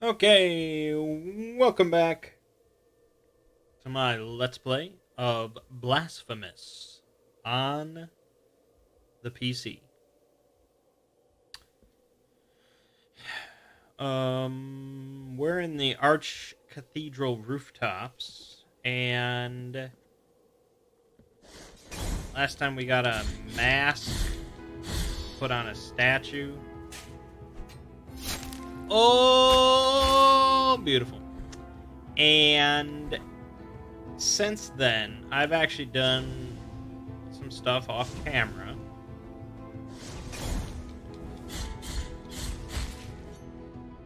Okay, welcome back to my Let's Play of Blasphemous on the PC. We're in the Arch Cathedral rooftops, and last time we got a mask put on a statue. Oh, beautiful. And since then, I've actually done some stuff off camera.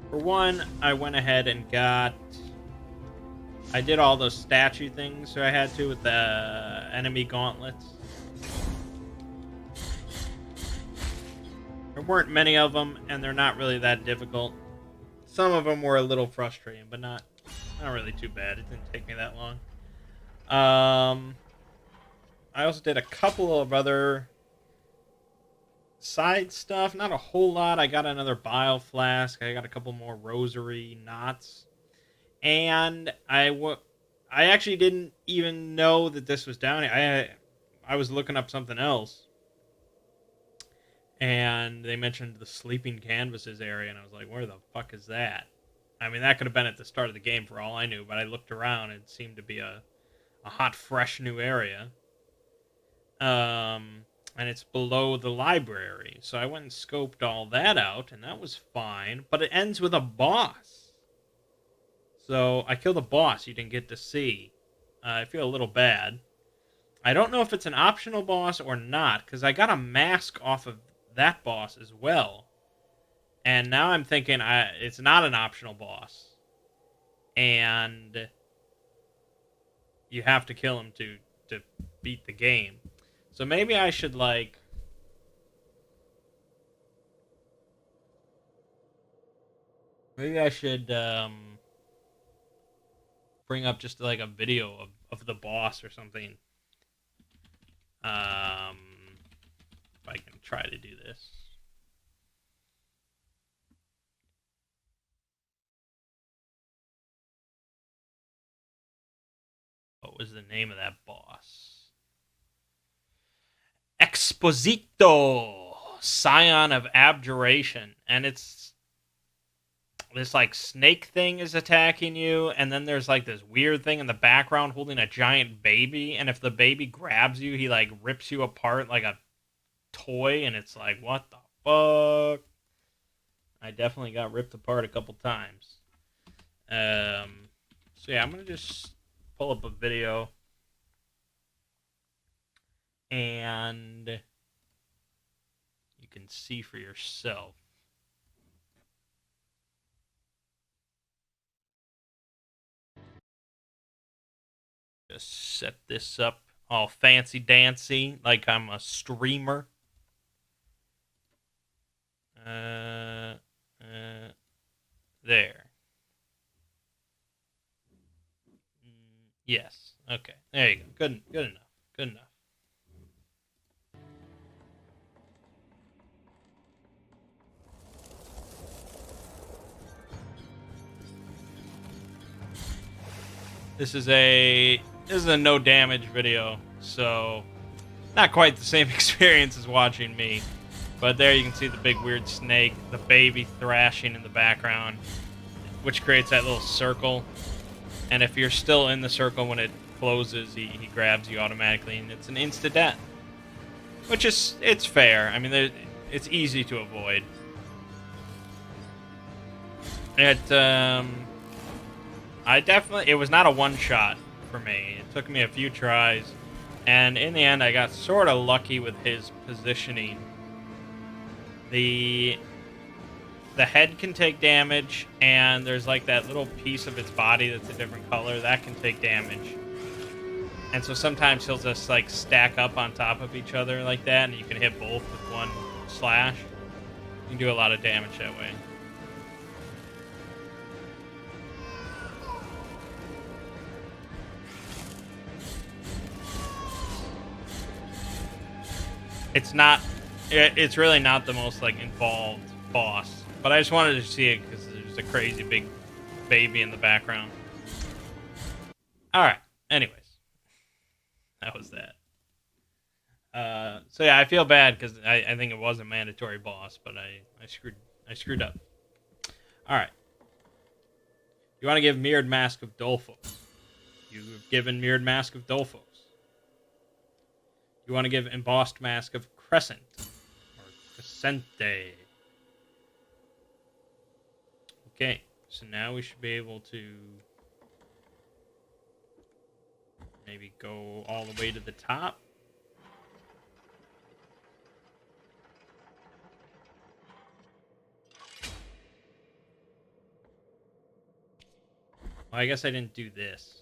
For one, I went ahead and I did all those statue things so I had to with the enemy gauntlets. There weren't many of them, and they're not really that difficult. Some of them were a little frustrating, but not really too bad. It didn't take me that long. I also did a couple of other side stuff. Not a whole lot. I got another bile flask. I got a couple more rosary knots. And I actually didn't even know that this was down here. I was looking up something else. And they mentioned the sleeping canvases area, and I was like, where the fuck is that? I mean, that could have been at the start of the game for all I knew, but I looked around and it seemed to be a hot, fresh new area. And it's below the library. So I went and scoped all that out, and that was fine. But it ends with a boss. So I killed a boss you didn't get to see. I feel a little bad. I don't know if it's an optional boss or not, because I got a mask off of that boss as well. And now I'm thinking it's not an optional boss. And you have to kill him to beat the game. So maybe I should, Maybe I should, bring up just, a video of the boss or something. If I can try to do this. What was the name of that boss? Exposito, Scion of Abjuration. And it's this snake thing is attacking you, and then there's this weird thing in the background holding a giant baby, and if the baby grabs you, he rips you apart like a toy, and it's like, what the fuck? I definitely got ripped apart a couple times. So yeah, I'm gonna just pull up a video, and you can see for yourself. Just set this up all fancy dancy like I'm a streamer. There. Yes. Okay. There you go. Good enough. Good enough. This is a no damage video, so not quite the same experience as watching me. But there you can see the big weird snake, the baby thrashing in the background, which creates that little circle. And if you're still in the circle when it closes, he grabs you automatically, and it's an insta death. Which it's fair. I mean, it's easy to avoid. It was not a one shot for me. It took me a few tries, and in the end, I got sort of lucky with his positioning. The head can take damage, and there's that little piece of its body that's a different color that can take damage. And so sometimes he'll just stack up on top of each other like that, and you can hit both with one slash. You can do a lot of damage that way. It's really not the most involved boss, but I just wanted to see it because there's a crazy big baby in the background. Alright, anyways. That was that. So yeah, I feel bad because I think it was a mandatory boss, but I screwed up. Alright. You want to give Mirrored Mask of Dolphos. You've given Mirrored Mask of Dolphos. You want to give Embossed Mask of Crescent. Or Crescente. Okay, so now we should be able to maybe go all the way to the top. Well, I guess I didn't do this.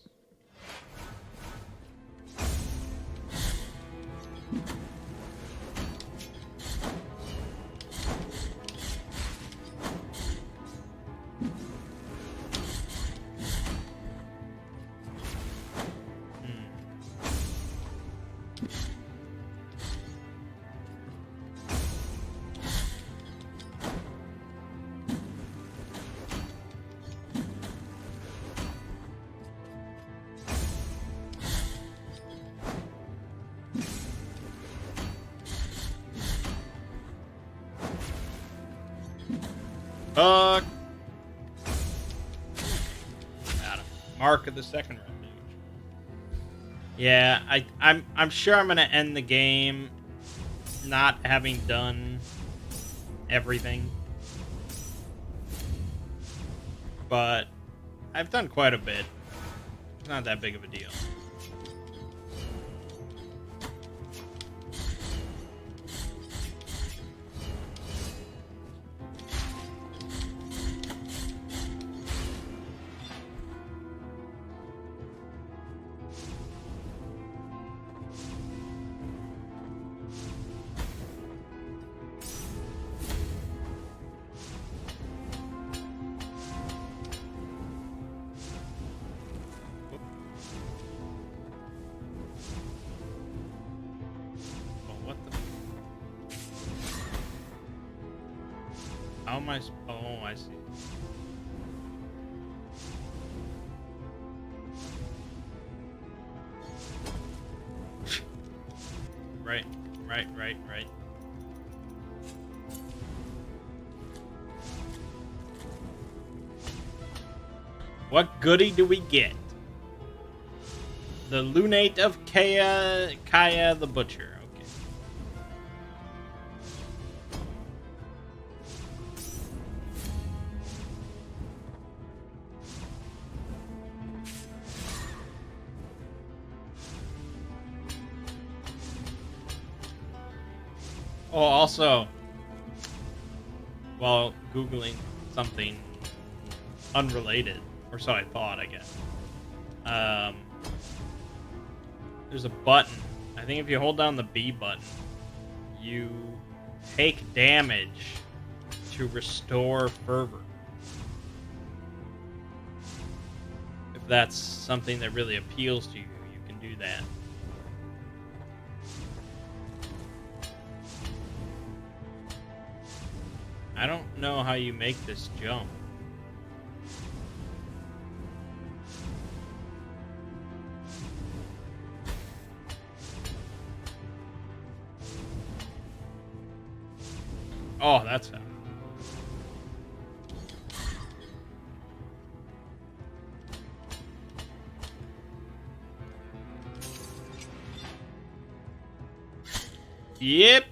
Got him. Mark of the second round. Yeah, I'm sure I'm gonna end the game not having done everything, but I've done quite a bit. It's not that big of a deal. How am I? Oh, I see. Right. What goodie do we get? The Lunate of Kaya the Butcher. Okay. Oh, also, while Googling something unrelated, or so I thought, I guess. There's a button. I think if you hold down the B button, you take damage to restore fervor. If that's something that really appeals to you, you can do that. I don't know how you make this jump. Oh, that's fast. Yep.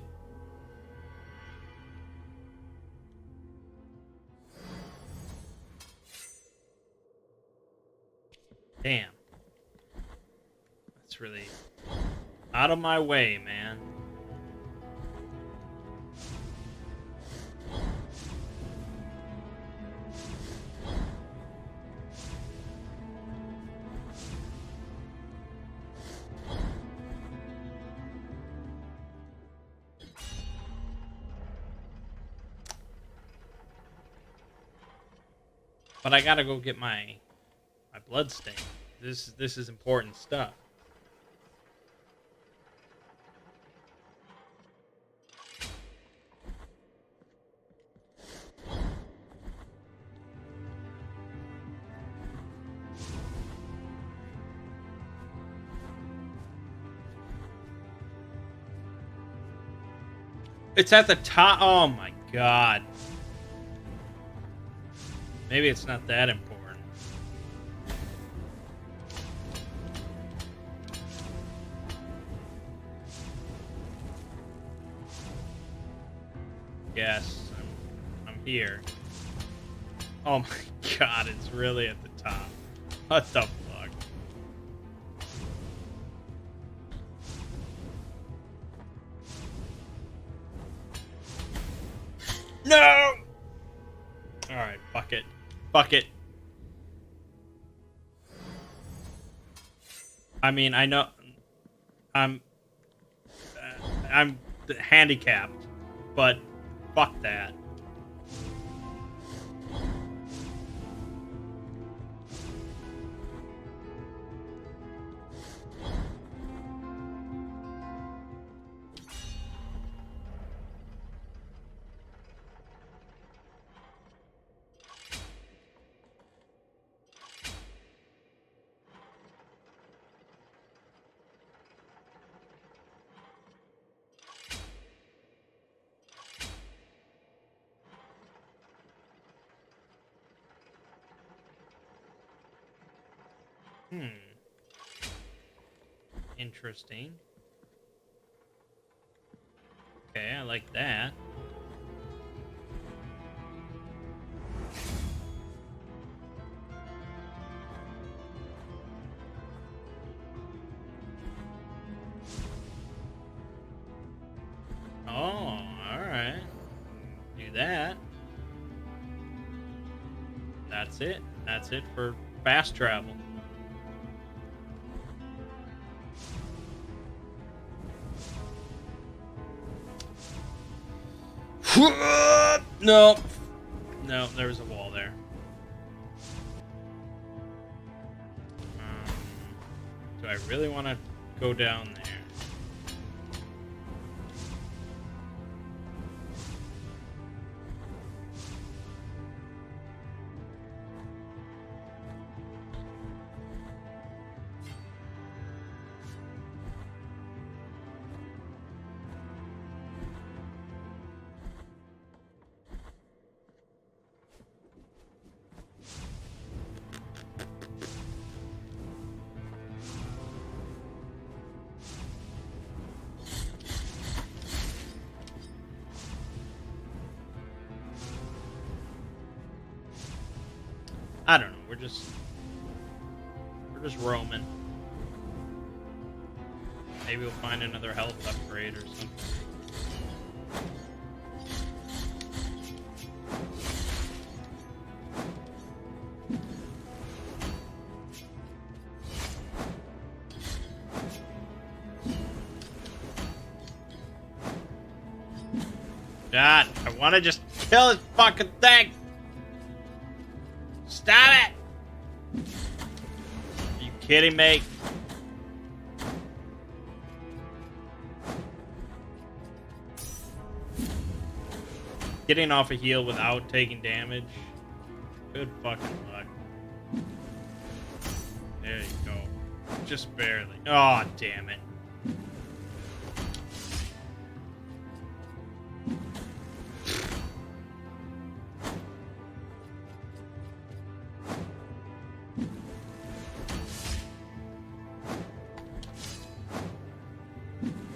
Damn. That's really out of my way, man. But I gotta go get my blood stain. This is important stuff. It's at the top. Oh my god. Maybe it's not that important. Yes, I'm here. Oh my god, it's really at the top. What the fuck? No! Alright, fuck it. Fuck it. I mean, I know I'm I'm handicapped, but fuck that. Interesting. Okay, I like that. Oh, alright. Do that. That's it. That's it for fast travel. No. No, there was a wall there. Do I really want to go down there? I don't know. We're just roaming. Maybe we'll find another health upgrade or something. God, I want to just kill this fucking thing. Stop it! Are you kidding me? Getting off a heal without taking damage. Good fucking luck. There you go. Just barely. Oh, damn it.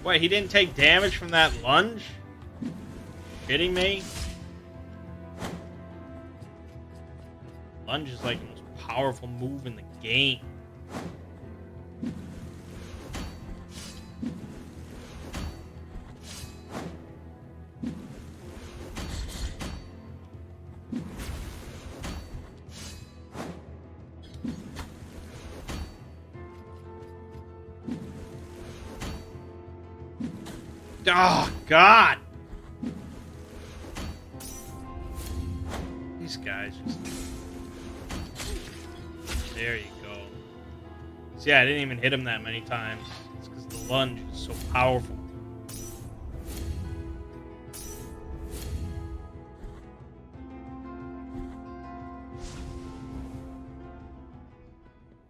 Wait, he didn't take damage from that lunge? Kidding me? Lunge is like the most powerful move in the game. Oh, God! These guys just... There you go. See, I didn't even hit him that many times. It's because the lunge is so powerful.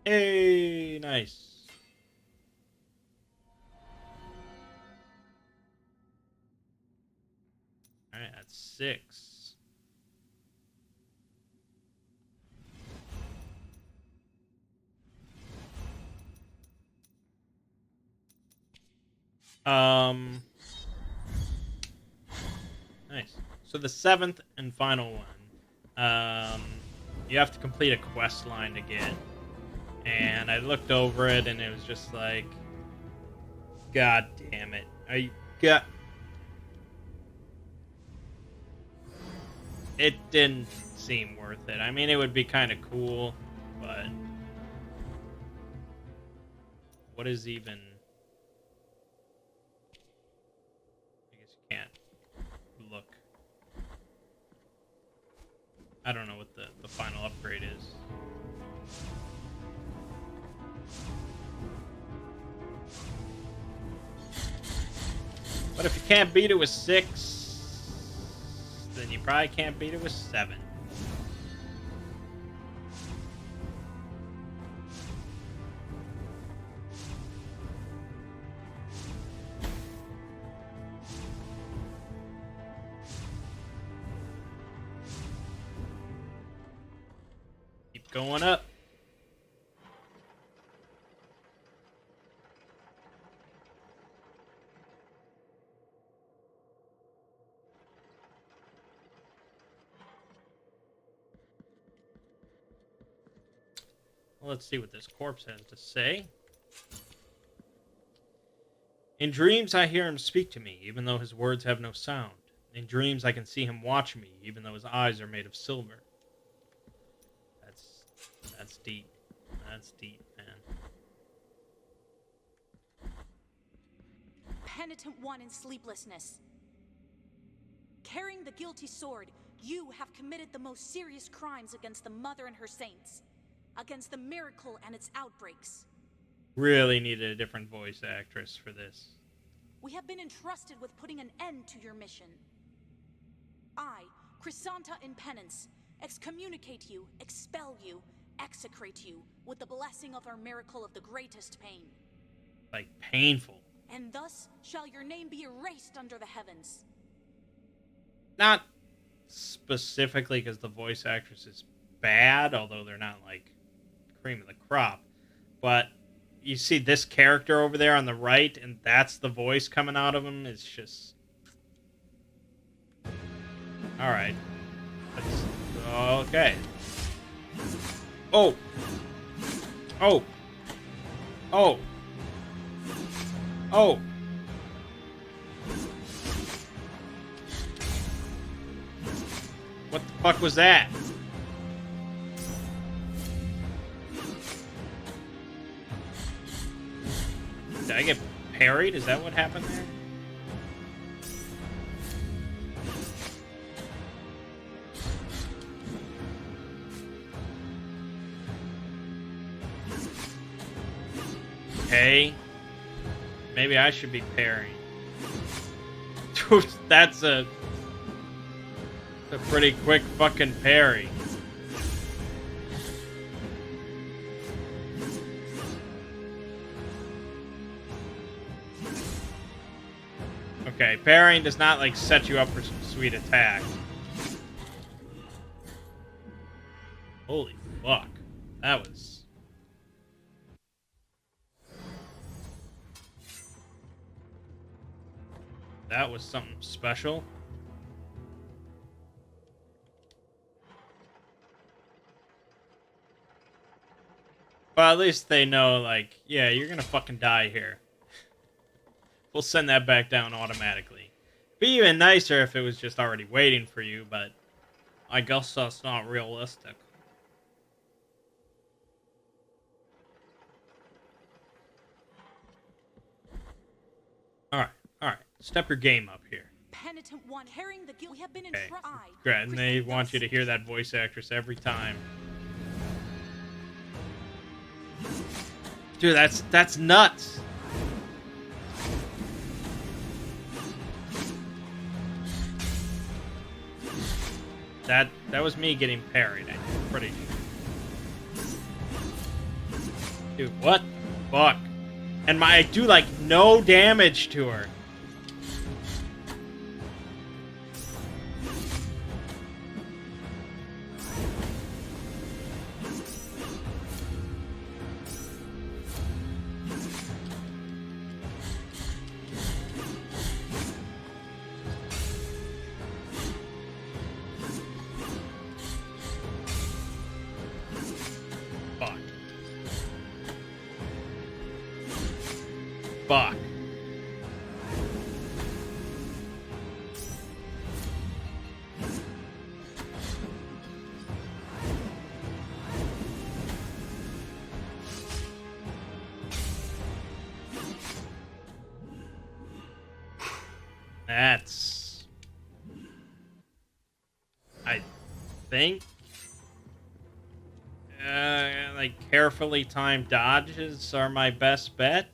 Hey, nice. 6. Nice. So the 7th and final one. You have to complete a quest line to get. And I looked over it, and it was just like, God damn it. It didn't seem worth it. I mean, it would be kind of cool, but what is even... I guess you can't look. I don't know what the final upgrade is. But if you can't beat it with 6, then you probably can't beat it with 7. Keep going up. Let's see what this corpse has to say. In dreams, I hear him speak to me, even though his words have no sound. In dreams, I can see him watch me, even though his eyes are made of silver. That's deep. That's deep, man. Penitent one in sleeplessness. Carrying the guilty sword, you have committed the most serious crimes against the Mother and her saints. Against the miracle and its outbreaks. Really needed a different voice actress for this. We have been entrusted with putting an end to your mission. I, Chrysanta in penance, excommunicate you, expel you, execrate you, with the blessing of our miracle of the greatest pain. Like, painful. And thus shall your name be erased under the heavens. Not specifically because the voice actress is bad, although they're not, like, cream of the crop, but you see this character over there on the right, and that's the voice coming out of him. It's just... Alright. Okay. Oh! Oh! Oh! Oh! What the fuck was that? Did I get parried? Is that what happened there? Okay. Maybe I should be parrying. Dude, that's a pretty quick fucking parry. Okay, parrying does not, like, set you up for some sweet attack. Holy fuck. That was... That was something special. Well, at least they know, like, yeah, you're gonna fucking die here. We'll send that back down automatically. Be even nicer if it was just already waiting for you, but I guess that's not realistic. Alright, alright. Step your game up here. Penitent one, carrying the guilt. We have been in Okay. Great, and they want you to hear that voice actress every time. Dude, that's nuts. That was me getting parried, I'm pretty sure. Dude, what the fuck? And I do, like, no damage to her. Fuck. That's... I think... like, carefully timed dodges are my best bet.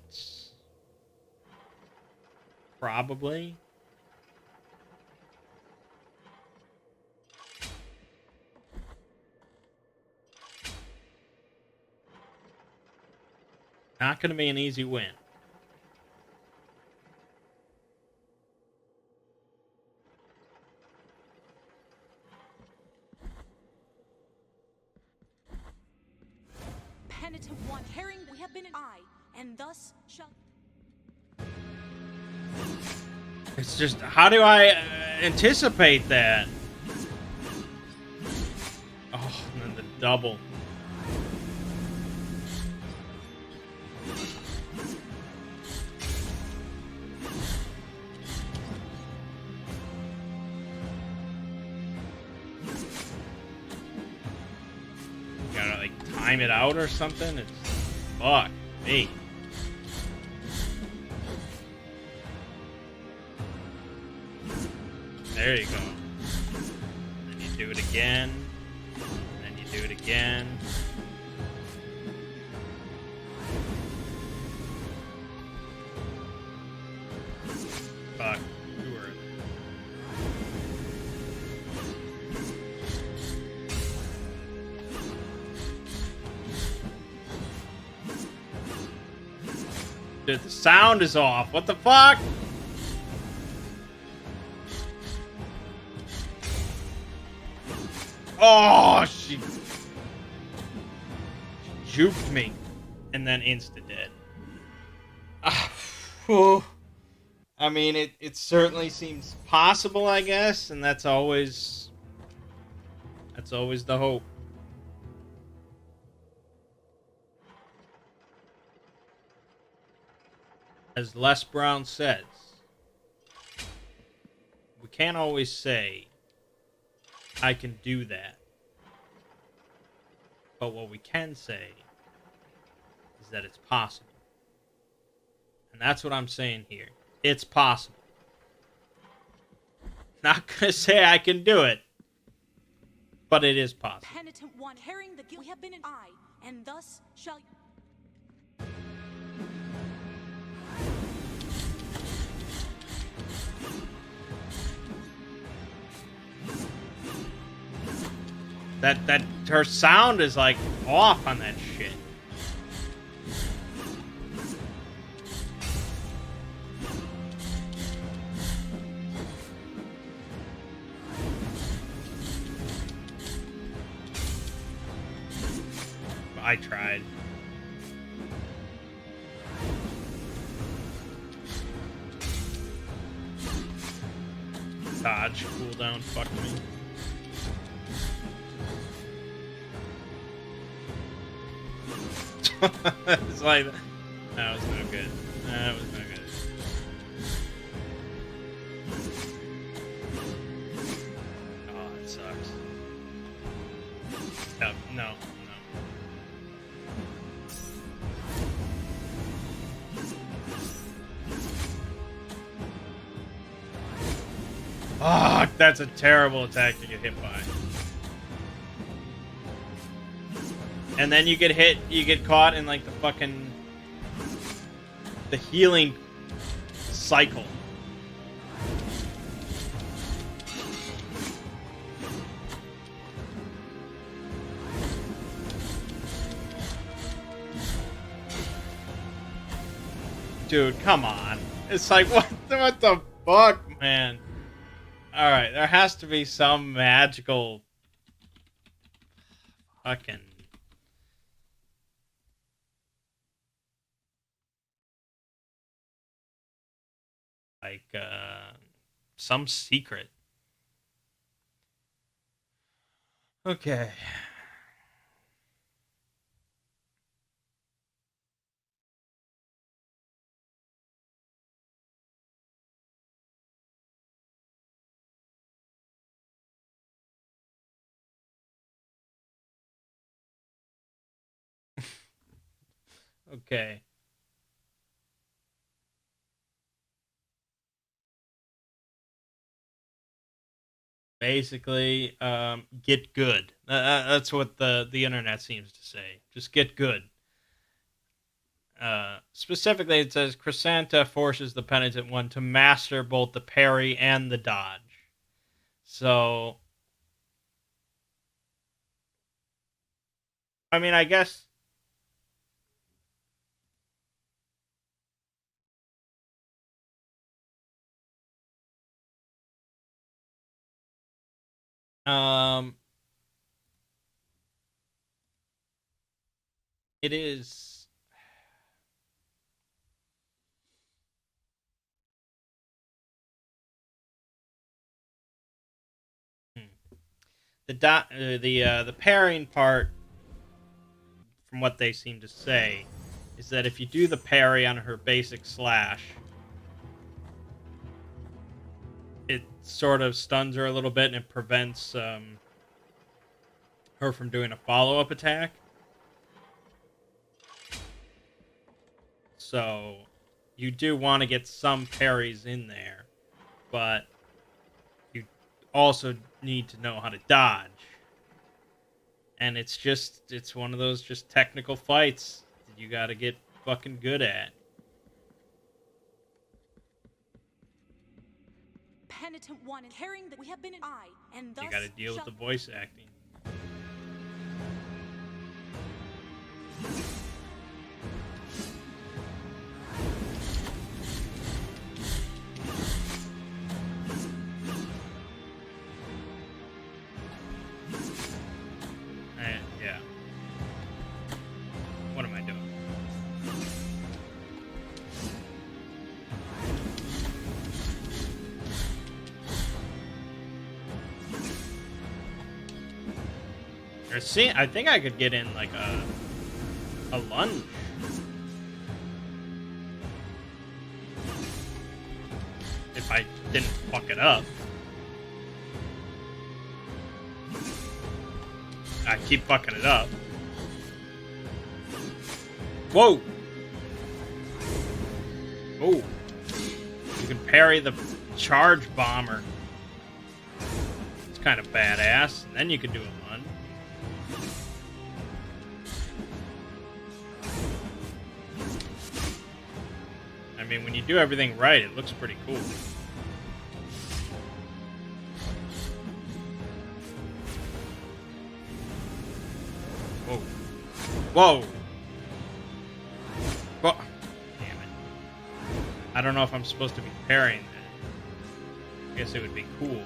Probably. Not going to be an easy win. Penitent one, herring, we have been an eye, and thus shall... It's just, how do I anticipate that? Oh, and then the double. Gotta, like, time it out or something? It's... fuck me. There you go. Then you do it again. And then you do it again. Fuck. Too early. Dude, the sound is off. What the fuck? Oh, she juked me. And then insta-dead. I mean, it certainly seems possible, I guess, and that's always the hope. As Les Brown says, we can't always say, I can do that. But what we can say is that it's possible. And that's what I'm saying here. It's possible. Not gonna say I can do it, but it is possible. Penitent one, herring the we have been an eye, and thus shall... That her sound is like off on that shit. I tried. Dodge cooldown fucked me. It's like that was no good. That was no good. Oh, it sucks. No. Oh, that's a terrible attack to get hit by. And then you get caught in like the fucking the healing cycle. Dude, come on. It's like what the fuck, man? All right, there has to be some magical fucking like some secret. Okay. Okay. Basically, get good. That's what the internet seems to say. Just get good. Specifically, it says Chrysanta forces the penitent one to master both the parry and the dodge. So, I mean, I guess. Um, it is. Hmm. The parrying part, from what they seem to say, is that if you do the parry on her basic slash, it sort of stuns her a little bit and it prevents her from doing a follow up attack. So you do want to get some parries in there, but you also need to know how to dodge. And it's one of those just technical fights that you got to get fucking good at. Penitent one, carrying that we have been I, and thus You got to deal with the voice acting. And yeah. What am I doing? I think I could get in like a lunge. If I didn't fuck it up. I keep fucking it up. Whoa! Oh. You can parry the charge bomber. It's kind of badass. And then you can do a lunge. I mean, when you do everything right, it looks pretty cool. Whoa. Whoa! Whoa. Damn it. I don't know if I'm supposed to be parrying that. I guess it would be cool.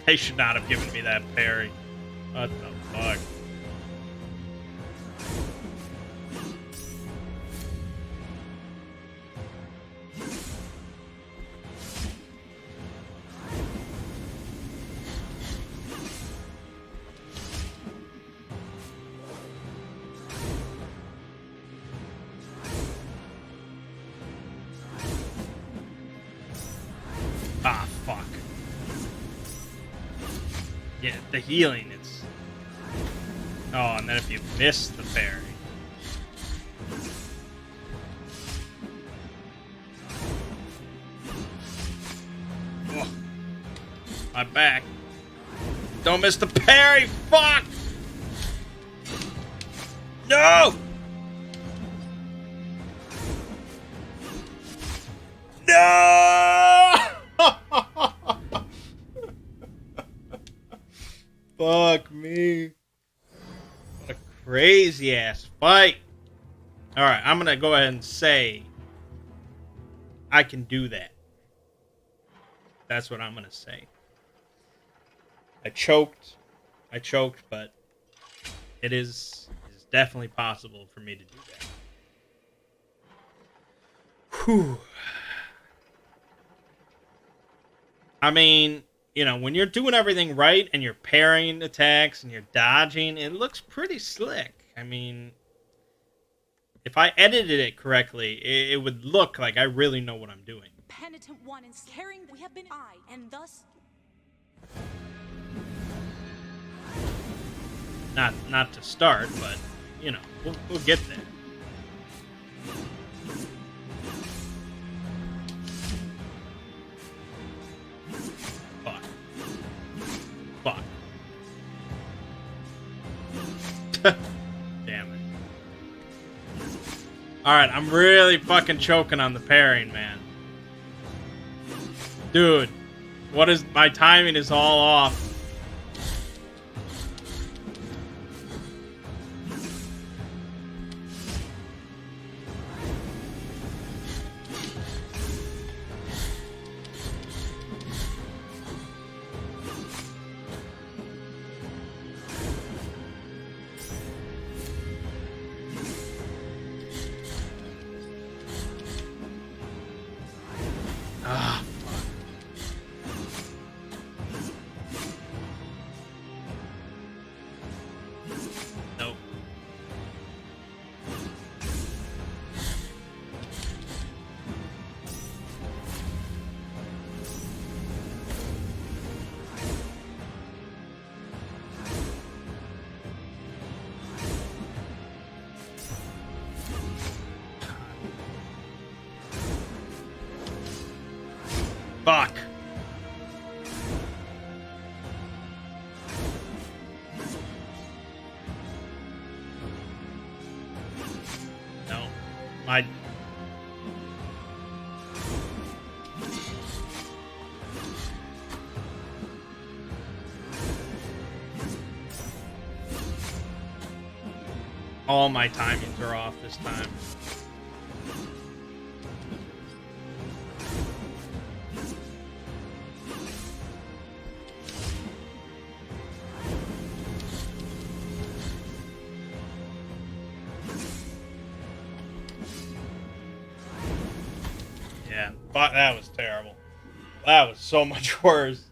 They should not have given me that parry. What the fuck? Ah, fuck. Yeah, the healing, it's... Oh, and then if you miss the parry... Oh, my back. Don't miss the parry! Fuck! No! No! Fuck me. What a crazy ass fight. Alright, I'm gonna go ahead and say I can do that. That's what I'm gonna say. I choked, but It is definitely possible for me to do that. Whew. I mean, when you're doing everything right and you're parrying attacks and you're dodging, it looks pretty slick. I mean, if I edited it correctly, it would look like I really know what I'm doing. Penitent one in caring we have been I, and thus Not to start, but we'll get there. Fuck. Fuck. Damn it. Alright, I'm really fucking choking on the parrying, man. Dude, my timing is all off. Ah, fuck. Nope. Fuck. No. My... All my timings are off this time. Yeah, but that was terrible. That was so much worse.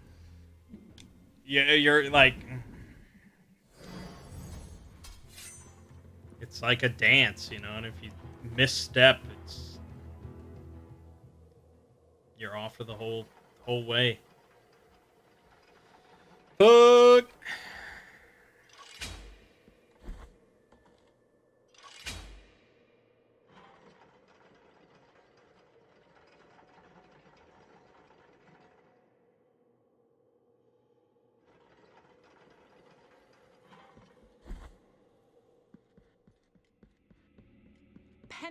You're like... It's like a dance, and if you misstep, you're off for the whole way. Fuck!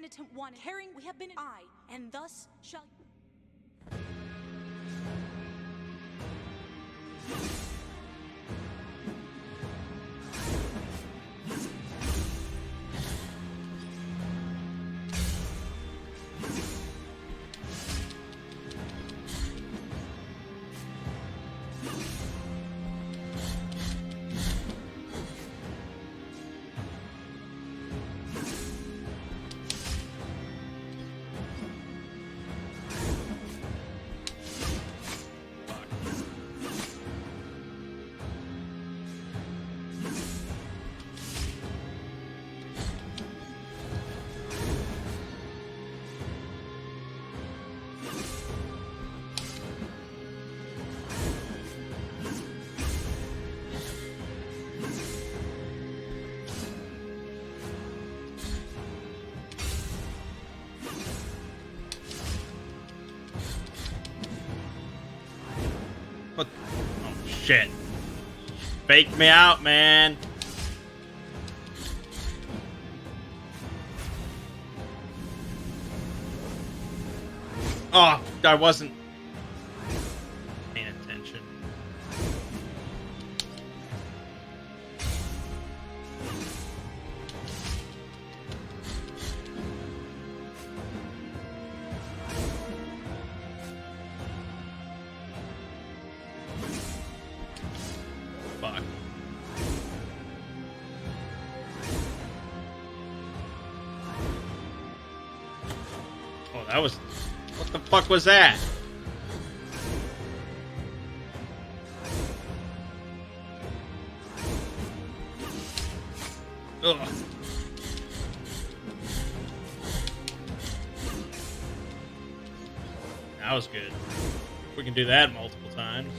penitent one caring we have been I, and thus shall What? Oh, shit. Fake me out, man. Oh, I wasn't paying attention. Fuck. that was... What the fuck was that? Ugh. That was good. If we can do that multiple times,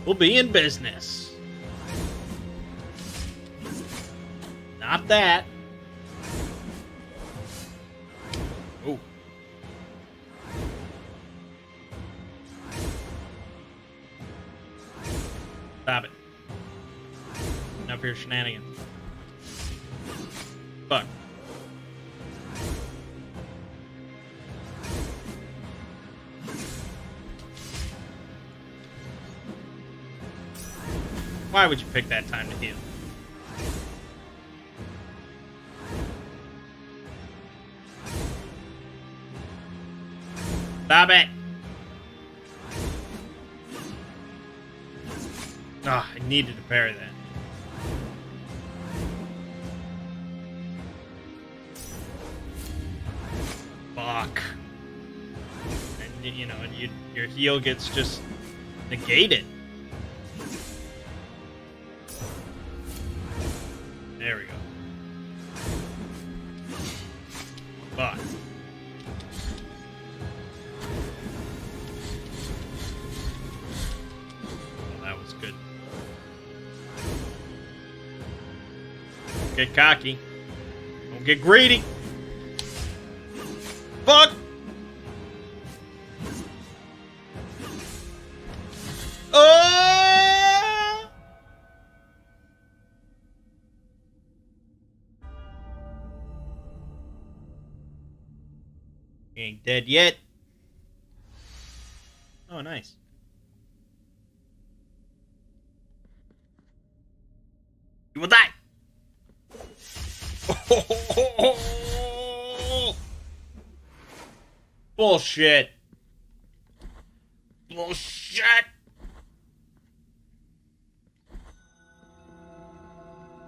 we'll be in business. Not that. Oh. Stop it. Enough of your shenanigans. Fuck. Why would you pick that time to heal? Stop it! Ah, I needed to parry that. Fuck. And you know, your heal gets just negated. There we go. Fuck. Well, that was good. Don't get cocky. Don't get greedy. Fuck! Oh! He ain't dead yet. Oh, nice. You will die. Bullshit. Bullshit.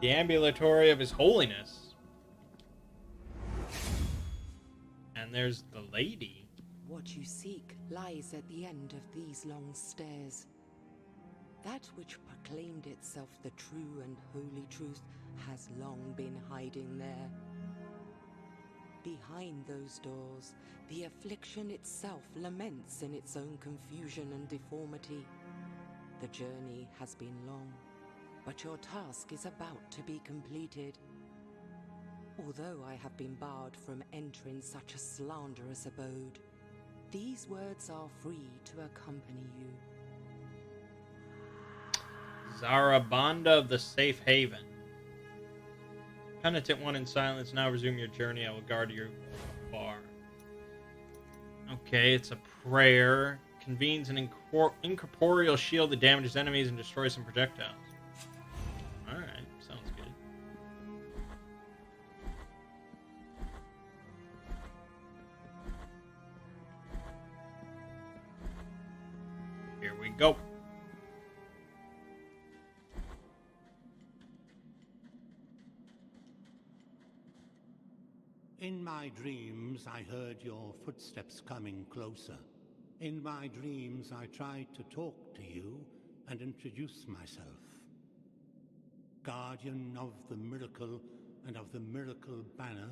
The ambulatory of His Holiness. And there's the lady. What you seek lies at the end of these long stairs. That which proclaimed itself the true and holy truth has long been hiding there. Behind those doors, the affliction itself laments in its own confusion and deformity. The journey has been long, but your task is about to be completed. Although I have been barred from entering such a slanderous abode, these words are free to accompany you. Zarabanda of the Safe Haven. Penitent one in silence, now resume your journey. I will guard you afar. Okay, it's a prayer. Convenes an incorporeal shield that damages enemies and destroys some projectiles. Alright, sounds good. Here we go. In my dreams, I heard your footsteps coming closer. In my dreams, I tried to talk to you and introduce myself. Guardian of the miracle and of the miracle banner,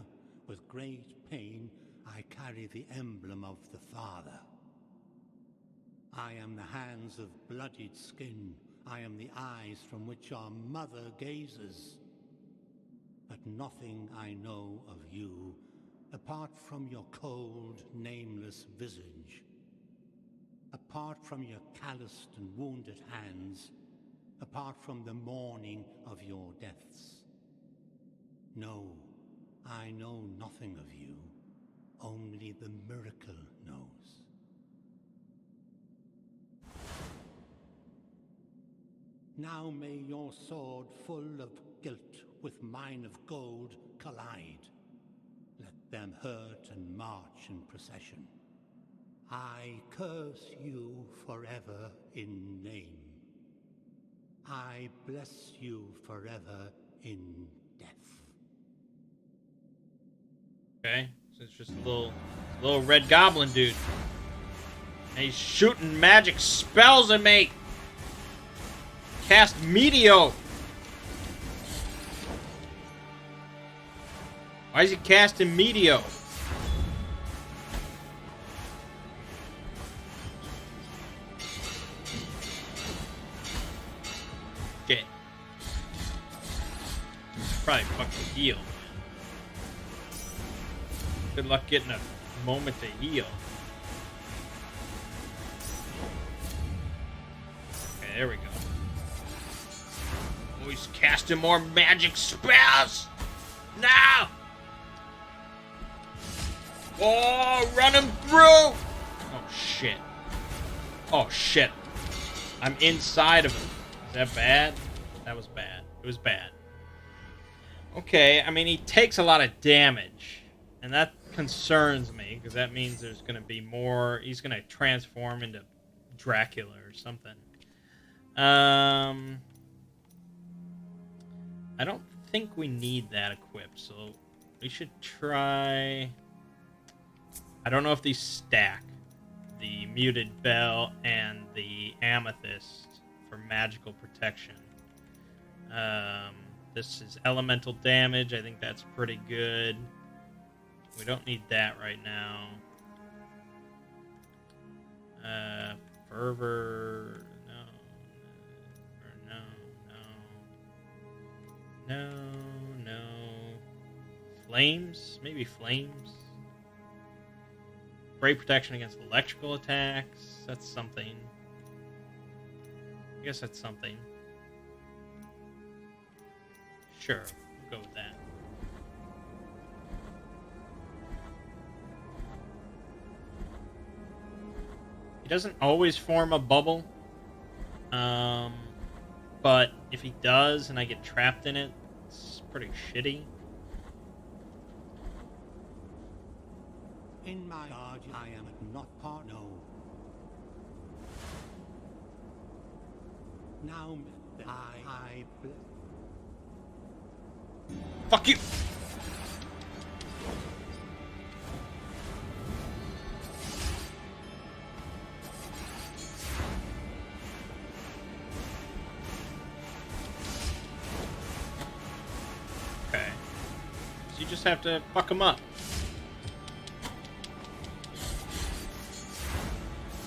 with great pain, I carry the emblem of the Father. I am the hands of bloodied skin. I am the eyes from which our mother gazes. But nothing I know of you, apart from your cold, nameless visage, apart from your calloused and wounded hands, apart from the mourning of your deaths. No, I know nothing of you, only the miracle knows. Now may your sword full of guilt with mine of gold collide. Let them hurt and march in procession. I curse you forever in name. I bless you forever in death. Okay, It's just a little red goblin dude. And he's shooting magic spells at me. Cast Meteo. Why is he casting Meteo? Shit. Probably fucking heal. Good luck getting a moment to heal. Okay, there we go. Oh, he's casting more magic spells! No! Oh, run him through! Oh, shit. Oh, shit. I'm inside of him. Is that bad? That was bad. It was bad. Okay, I mean, he takes a lot of damage. And that concerns me, because that means there's going to be more... He's going to transform into Dracula or something. I don't think we need that equipped, so we should try... I don't know if these stack. The Muted Bell and the Amethyst for magical protection. This is elemental damage. I think that's pretty good. We don't need that right now. Fervor... No. Flames? Maybe flames? Great protection against electrical attacks. That's something. I guess that's something. Sure, we'll go with that. He doesn't always form a bubble. But if he does and I get trapped in it, it's pretty shitty. In my guard, I am not part. No. Now, I. Fuck you! Okay. So you just have to fuck him up.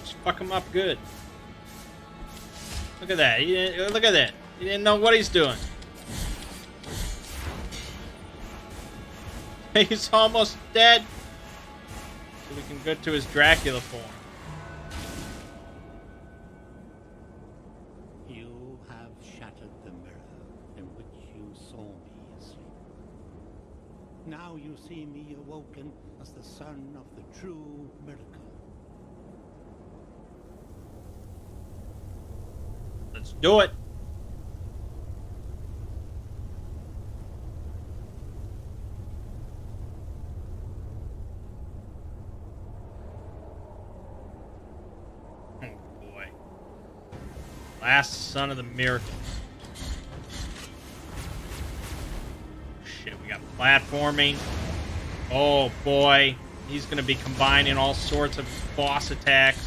Just fuck him up good. Look at that. Look at that. He didn't know what he's doing. He's almost dead. So we can go to his Dracula form. You have shattered the mirror in which you saw me asleep. Now you see me awoken as the son of the true miracle. Let's do it. Oh boy. Last son of the miracle. Shit, we got platforming. Oh boy. He's gonna be combining all sorts of boss attacks.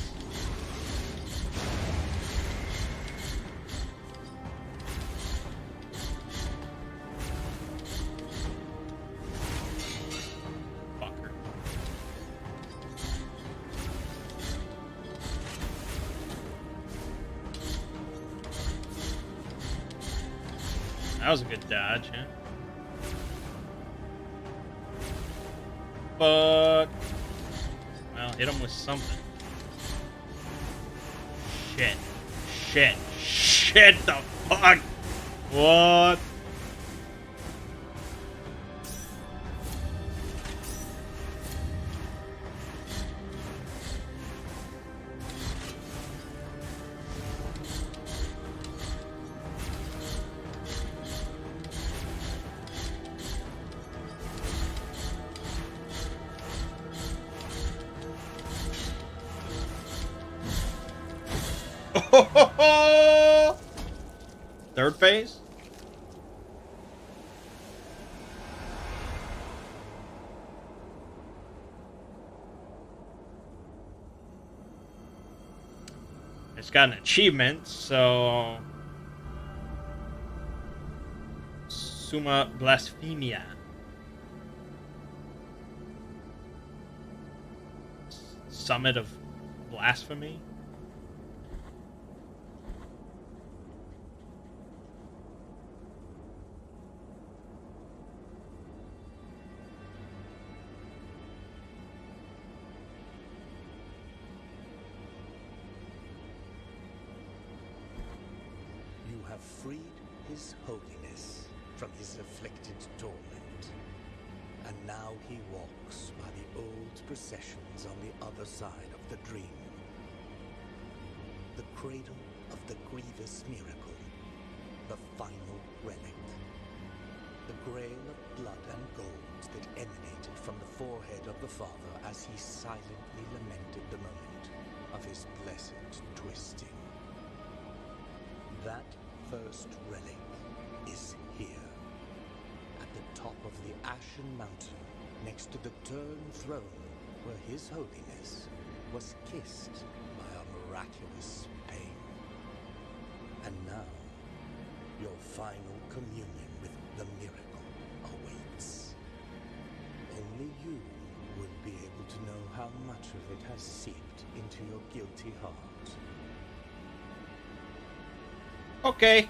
That was a good dodge, huh? Fuck. Well, hit him with something. Shit the fuck! What? Third phase? got an achievement, so Summa Blasphemia. Summit of Blasphemy. You have freed His Holiness from his afflicted torment. And now he walks by the old processions on the other side of the dream. The cradle of the grievous miracle, the final relic. The grail of blood and gold that emanated from the forehead of the Father as he silently lamented the moment of his blessed twisting. That first relic is here, at the top of the Ashen Mountain, next to the turned throne where His Holiness was kissed by a miraculous pain. And now, your final communion with the miracle awaits. Only you will be able to know how much of it has seeped into your guilty heart. Okay.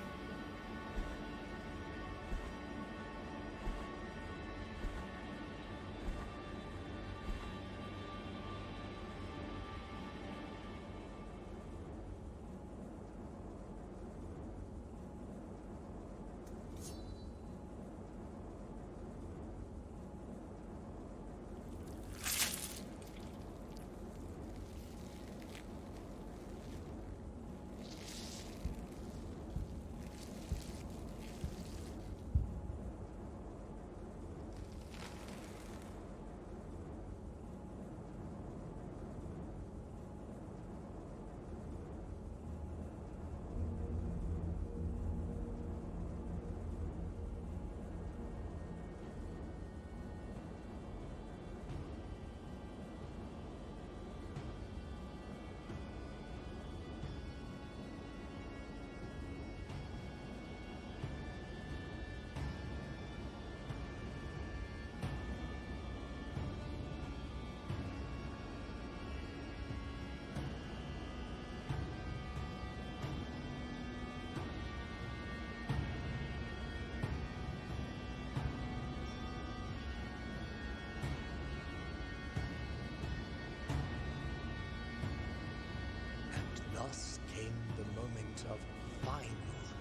Thus came the moment of final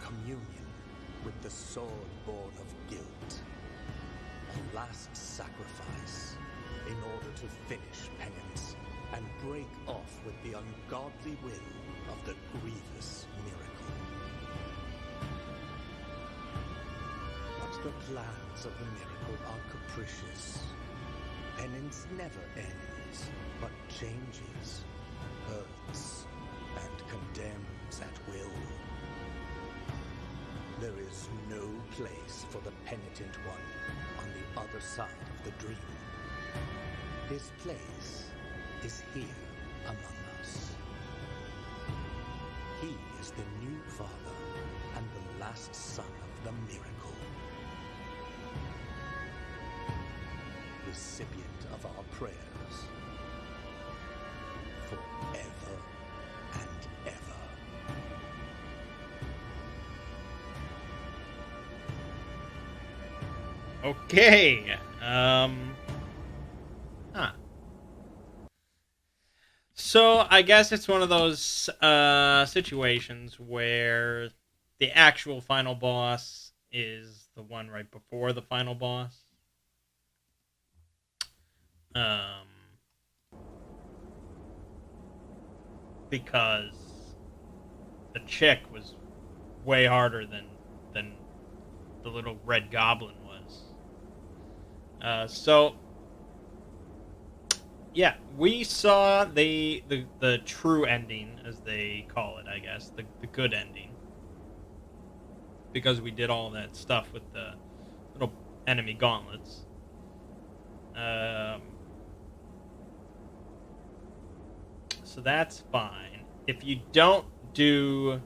communion with the sword born of guilt. A last sacrifice in order to finish penance and break off with the ungodly will of the grievous miracle. But the plans of the miracle are capricious. Penance never ends, but changes, hurts, and condemns at will. There is no place for the penitent one on the other side of the dream. His place is here among us. He is the new father and the last son of the miracle. Recipient of our prayers forever and ever. Okay. So I guess it's one of those situations where the actual final boss is the one right before the final boss. Because the chick was way harder than the little red goblin was. So yeah, we saw the true ending, as they call it, I guess, the good ending, because we did all that stuff with the little enemy gauntlets. So that's fine. If you don't do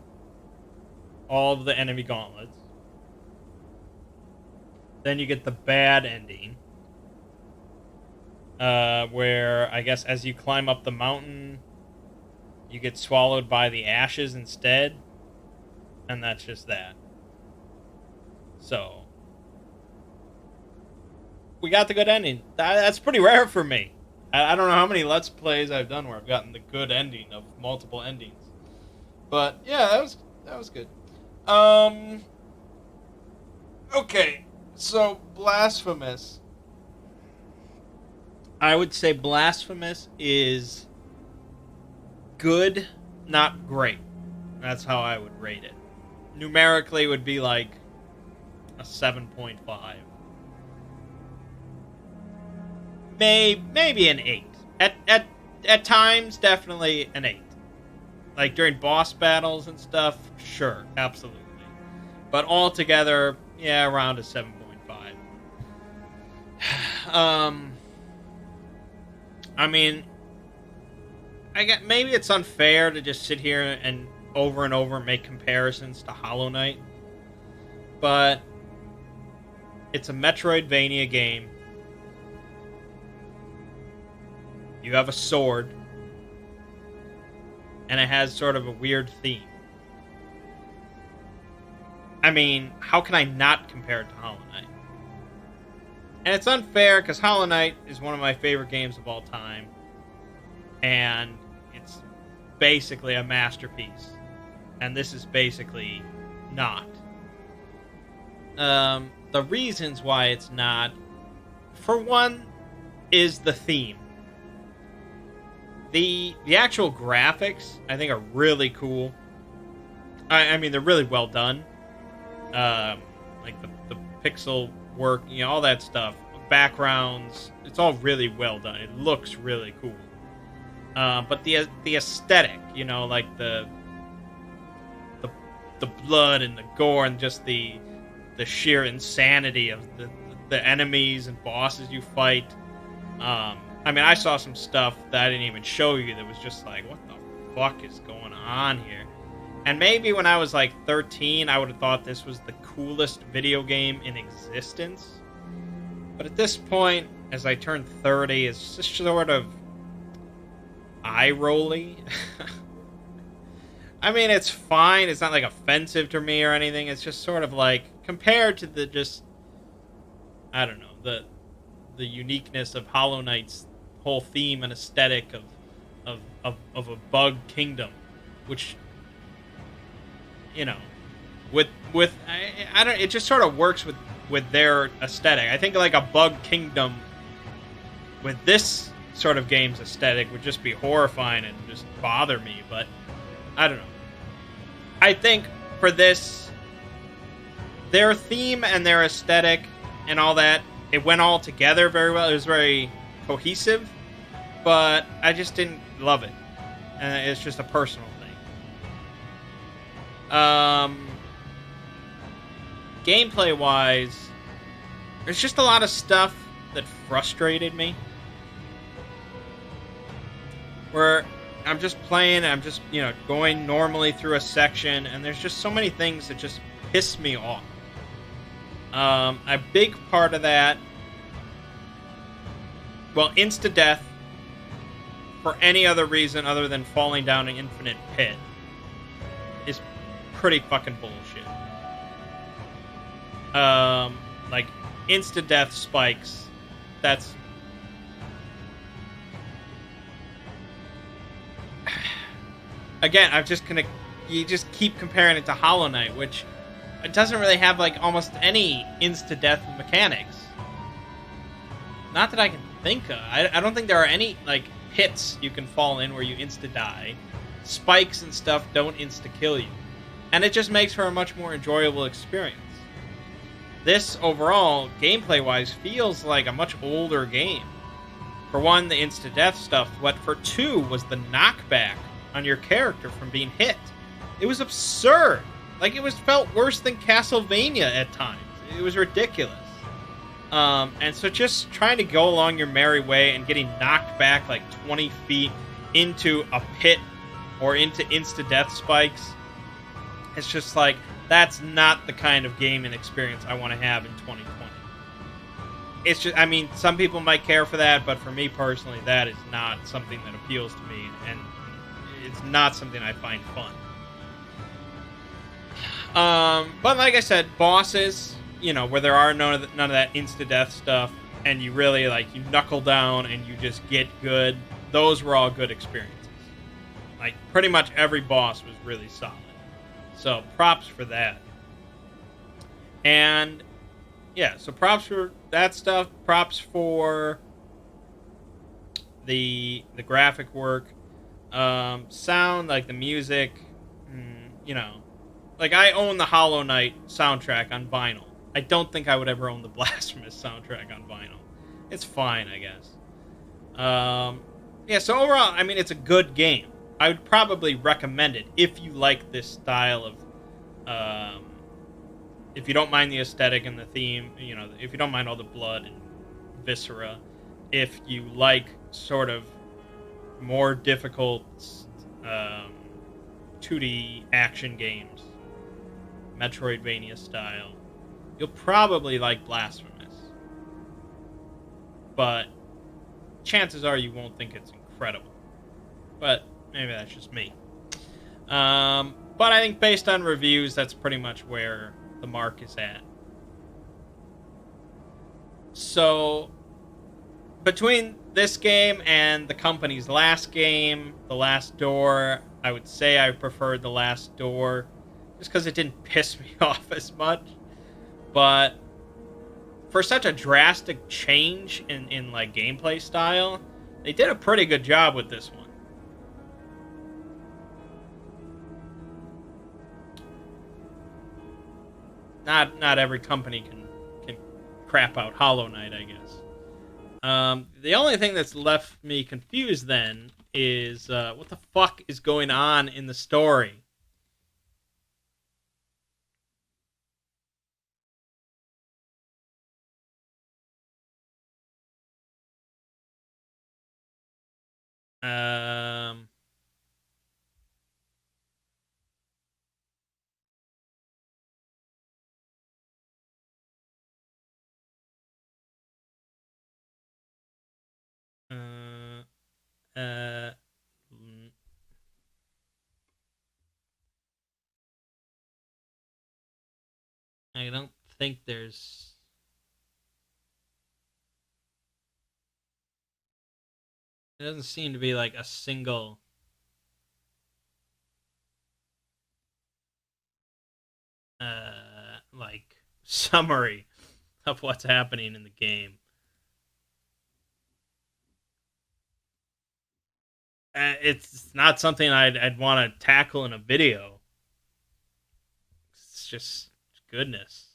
all of the enemy gauntlets. Then you get the bad ending, where I guess as you climb up the mountain, you get swallowed by the ashes instead, and that's just that. So, we got the good ending. That's pretty rare for me. I don't know how many Let's Plays I've done where I've gotten the good ending of multiple endings. But, yeah, that was good. Okay, so Blasphemous. I would say Blasphemous is good, not great. That's how I would rate it. Numerically, it would be like a 7.5. Maybe an 8. At times, definitely an 8. Like during boss battles and stuff, sure, absolutely. But altogether, yeah, around a 7.5. I mean, maybe it's unfair to just sit here and over make comparisons to Hollow Knight, but it's a Metroidvania game. You have a sword, and it has sort of a weird theme. I mean, how can I not compare it to Hollow Knight? And it's unfair because Hollow Knight is one of my favorite games of all time, and it's basically a masterpiece. And this is basically not. The reasons why it's not, for one, is the theme. The actual graphics, I think, are really cool. I mean, they're really well done. Like the pixel work, you know, all that stuff. Backgrounds, it's all really well done. It looks really cool. But the aesthetic, you know, like the blood and the gore and just the sheer insanity of the enemies and bosses you fight. I mean, I saw some stuff that I didn't even show you that was just like, what the fuck is going on here? And maybe when I was like 13, I would have thought this was the coolest video game in existence. But at this point, as I turn 30, it's just sort of eye-rolly. I mean, it's fine. It's not like offensive to me or anything. It's just sort of like, compared to the just, I don't know, the uniqueness of Hollow Knight's whole theme and aesthetic of a bug kingdom, which, you know, with I don't, it just sort of works with their aesthetic. I think like a bug kingdom with this sort of game's aesthetic would just be horrifying and just bother me, but I don't know. I think for this, their theme and their aesthetic and all that, it went all together very well. It was very cohesive, but I just didn't love it. And it's just a personal thing. Gameplay-wise, there's just a lot of stuff that frustrated me. Where I'm just playing, I'm just, you know, going normally through a section, and there's just so many things that just piss me off. A big part of that, well, insta-death, for any other reason other than falling down an infinite pit, is pretty fucking bullshit. Like, insta-death spikes, that's... Again, I'm just gonna... You just keep comparing it to Hollow Knight, which... It doesn't really have, like, almost any insta-death mechanics. Not that I can think of. I don't think there are any, like, pits you can fall in where you insta-die. Spikes and stuff don't insta-kill you. And it just makes for a much more enjoyable experience. This, overall, gameplay-wise, feels like a much older game. For one, the insta-death stuff. What for two was the knockback on your character from being hit. It was absurd. Like, it felt worse than Castlevania at times. It was ridiculous. And so just trying to go along your merry way and getting knocked back like 20 feet into a pit or into insta-death spikes. It's just like, that's not the kind of gaming experience I want to have in 2020. It's just, I mean, some people might care for that, but for me personally, that is not something that appeals to me, and it's not something I find fun. But like I said, bosses, where there are none of that insta-death stuff, and you really, like, you knuckle down and you just get good, those were all good experiences. Like, pretty much every boss was really solid. So, props for that. And, yeah, so props for that stuff. Props for the graphic work. Sound, like the music, you know. Like, I own the Hollow Knight soundtrack on vinyl. I don't think I would ever own the Blasphemous soundtrack on vinyl. It's fine, I guess. Yeah, so overall, I mean, it's a good game. I would probably recommend it if you like this style of, if you don't mind the aesthetic and the theme, if you don't mind all the blood and viscera, if you like sort of more difficult 2D action games, Metroidvania style, you'll probably like Blasphemous. But chances are you won't think it's incredible. But maybe that's just me. But I think based on reviews, that's pretty much where the mark is at. So, between this game and the company's last game, The Last Door, I would say I preferred The Last Door, just because it didn't piss me off as much. But for such a drastic change in like gameplay style, they did a pretty good job with this one. Not every company can crap out Hollow Knight, I guess. The only thing that's left me confused then is what the fuck is going on in the story. Um, uh, uh, I don't think there's. It doesn't seem to be like a single like summary of what's happening in the game. It's not something I'd want to tackle in a video. It's just goodness.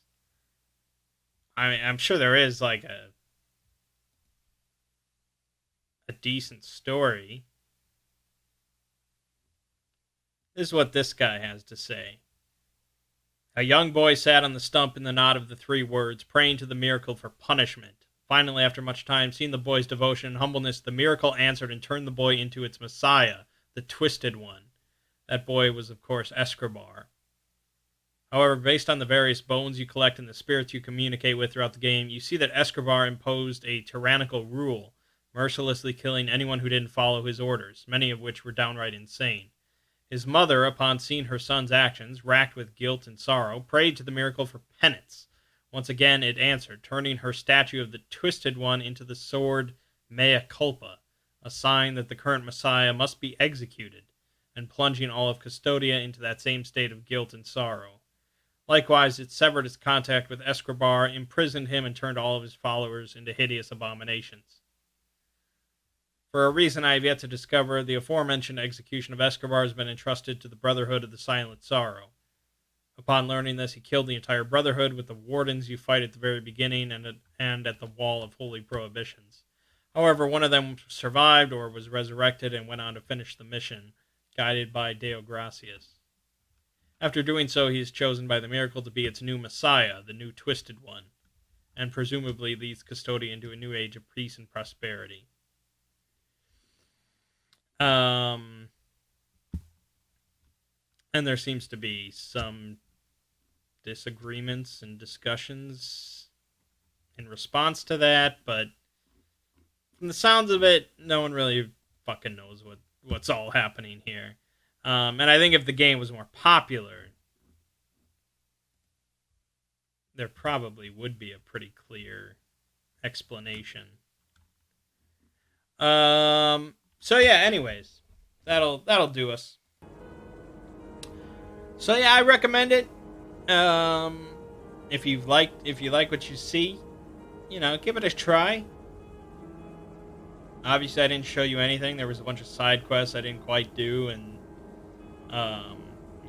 I mean, I'm sure there is like a decent story. This is what this guy has to say. A young boy sat on the stump in the knot of the three words, praying to the miracle for punishment. Finally, after much time, seeing the boy's devotion and humbleness, the miracle answered and turned the boy into its messiah, the Twisted One. That boy was, of course, Escobar. However, based on the various bones you collect and the spirits you communicate with throughout the game, you see that Escobar imposed a tyrannical rule, mercilessly killing anyone who didn't follow his orders, many of which were downright insane. His mother, upon seeing her son's actions, racked with guilt and sorrow, prayed to the miracle for penance. Once again it answered, turning her statue of the Twisted One into the sword Mea Culpa, a sign that the current Messiah must be executed, and plunging all of Custodia into that same state of guilt and sorrow. Likewise, it severed its contact with Escobar, imprisoned him, and turned all of his followers into hideous abominations. For a reason I have yet to discover, the aforementioned execution of Escobar has been entrusted to the Brotherhood of the Silent Sorrow. Upon learning this, he killed the entire Brotherhood with the wardens you fight at the very beginning and at the Wall of Holy Prohibitions. However, one of them survived or was resurrected and went on to finish the mission, guided by Deo Gracias. After doing so, he is chosen by the miracle to be its new Messiah, the new Twisted One, and presumably leads Custodia into a new age of peace and prosperity. And there seems to be some disagreements and discussions in response to that, but from the sounds of it, no one really fucking knows what's all happening here. And I think if the game was more popular, there probably would be a pretty clear explanation. So yeah, anyways, that'll do us. So yeah, I recommend it. If you like what you see, give it a try. Obviously, I didn't show you anything. There was a bunch of side quests I didn't quite do, and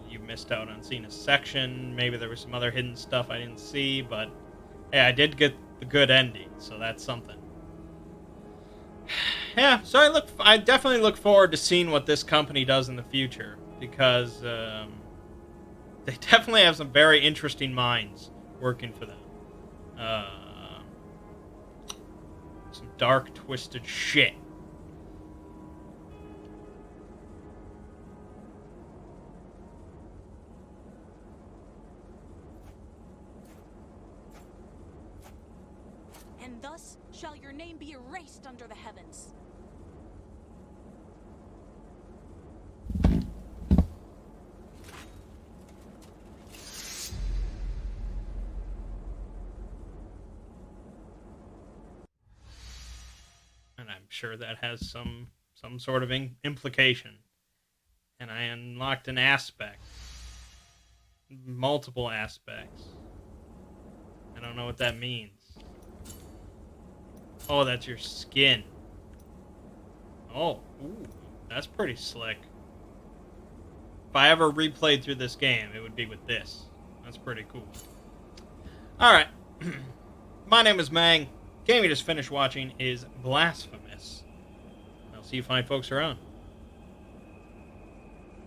you missed out on seeing a section. Maybe there was some other hidden stuff I didn't see, but hey, I did get the good ending, so that's something. Yeah, so I definitely look forward to seeing what this company does in the future, because they definitely have some very interesting minds working for them. Some dark, twisted shit. And thus shall your name be erased under the heavens. And I'm sure that has some sort of implication. And I unlocked an aspect. Multiple aspects. I don't know what that means. Oh, that's your skin. Oh, ooh, that's pretty slick. If I ever replayed through this game, it would be with this. That's pretty cool. Alright. My name is Mangg. Game we just finished watching is Blasphemous. I'll see you fine folks around.